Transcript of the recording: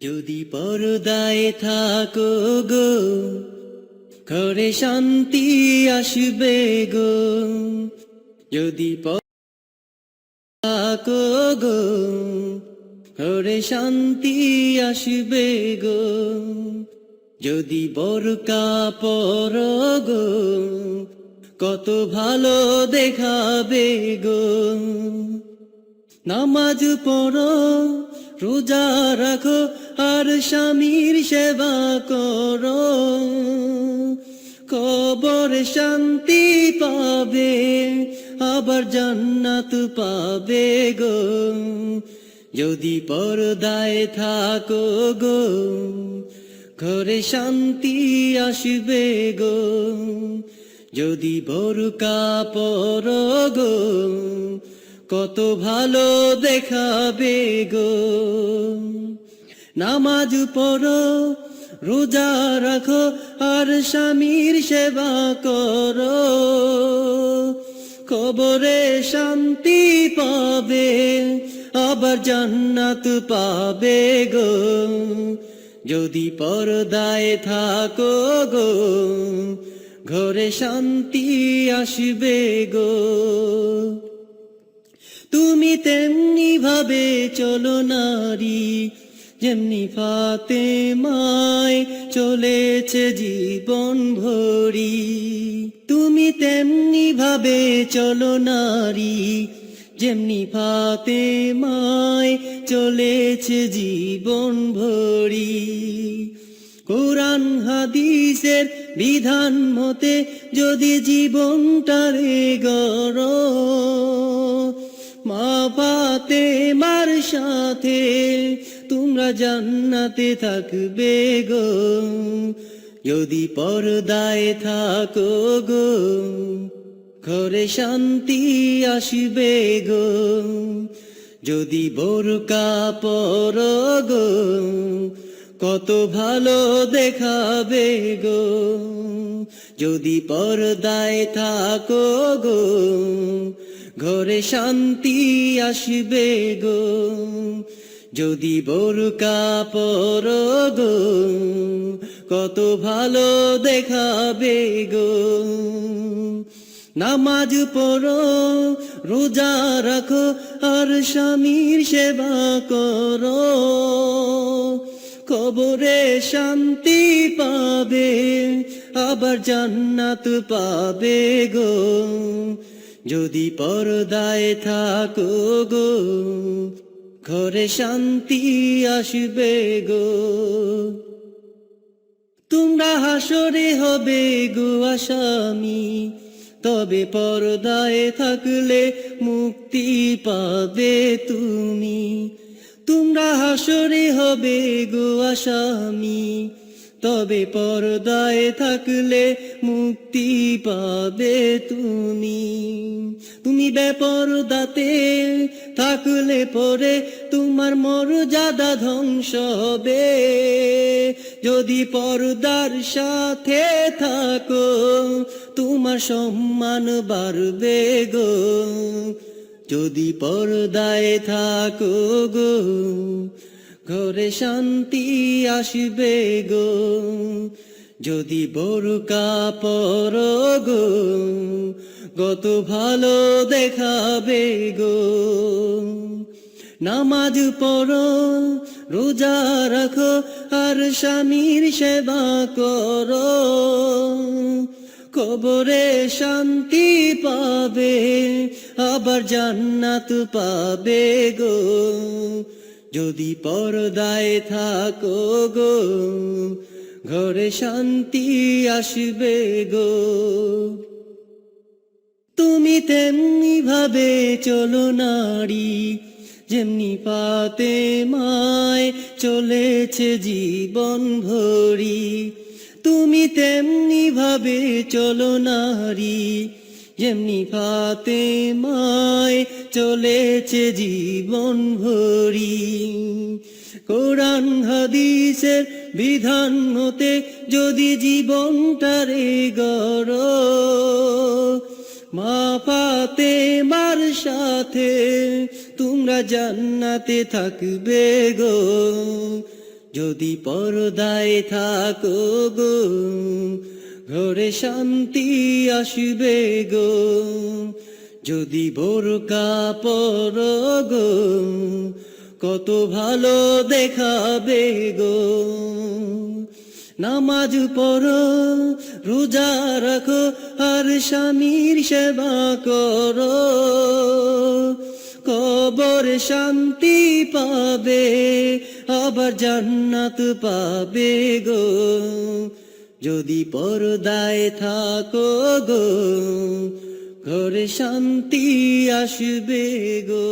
যদি পর্দায় থাকো গো, ঘরে শান্তি আসবে গো। যদি থাকো গো, ঘরে শান্তি আসবে গো। যদি বোরকা পরো গো, কত ভালো দেখাবে গো। নামাজ পড়ো, রোজা রাখো, আর স্বামীর সেবা করো। কবরে শান্তি পাবে, আবার জান্নাত পাবে গো। যদি পর্দায় থাকো গো, ঘরে শান্তি আসবে গো। যদি বোরকা পরো গো, কত ভালো দেখাবে গো। নামাজ পড়ো, রোজা রাখো, আর স্বামীর সেবা করো। কবরে শান্তি পাবে, আবার জান্নাত পাবে গো। যদি পর্দায় থাকো গো, ঘরে শান্তি আসবে গো। তুমি তেমনি ভাবে চলো নারী, যেমনি ফাতেমায় চলেছে জীবন ভরি। তুমি তেমনি ভাবে চলো নারী, যেমনি ফাতেমায় চলেছে জীবন ভরি। কোরআন হাদিসের বিধান মতে যদি জীবনটারে গড়ো, মা ফাতেমার সাথে তোমরা জান্নাতে থাকবে গো। যদি পর্দায় থাকো গো, ঘরে শান্তি আসবে গো। যদি বোরকা পরো গো, কত ভালো দেখাবে গো। যদি পর্দায় থাকো গো, ঘরে শান্তি আসবে গো। যদি বোরকা পরো গো, কত ভালো দেখাবে গো। নামাজ পড়ো, রোজা রাখো, আর স্বামীর সেবা করো। কবরে শান্তি পাবে, আবার জান্নাত পাবে গো। যদি পর্দায় থাকো গো, ঘরে শান্তি আসবে গো। তোমরা হাসরে হবে গো আসামি, তবে পর্দায় থাকলে মুক্তি পাবে তুমি। তোমরা হাসরে হবে গো আসামি, তবে পর্দায় থাকলে মুক্তি পাবে তুমি। তুমি বেপরদাতে থাকলে পরে তোমার মর্যাদা ধ্বংস হবে। যদি পর্দার সাথে থাকো, তোমার সম্মান বাড়বে গো। যদি পর্দায় থাকো গো, ঘরে শান্তি আসবে গো। যদি বোরকা পরো গো, কত ভালো দেখাবে গো। নামাজ পড়ো, রোজা রাখো, আর স্বামীর সেবা করো। কবরে শান্তি পাবে, আবার জান্নাত পাবে গো। যদি পর্দায় থাকো গো, ঘরে শান্তি আসবে গো। তুমি তেমনি ভাবে চলো নারী, যেমনি ফাতেমায় চলেছে জীবন ভরি। তুমি তেমনি ভাবে চলো নারী, যেমনি ফাতেমায় চলেছে জীবন ভরি। কোরআন হাদিসের বিধান মতে যদি জীবনটারে গড়ো, মা ফাতেমার সাথে তোমরা জান্নাতে থাকবে গো। যদি পর্দায় থাকো গো ঘরে শান্তি আসবে গো, যদি বোরকা পরো গো কত ভালো দেখাবে গো। নামাজ পড়ো রোজা রাখো আর স্বামীর সেবা করো, কবর শান্তি পাবে আবার জান্নাত পাবে গো, যদি পর্দায় থাকো গো ঘরে শান্তি আসবে গো।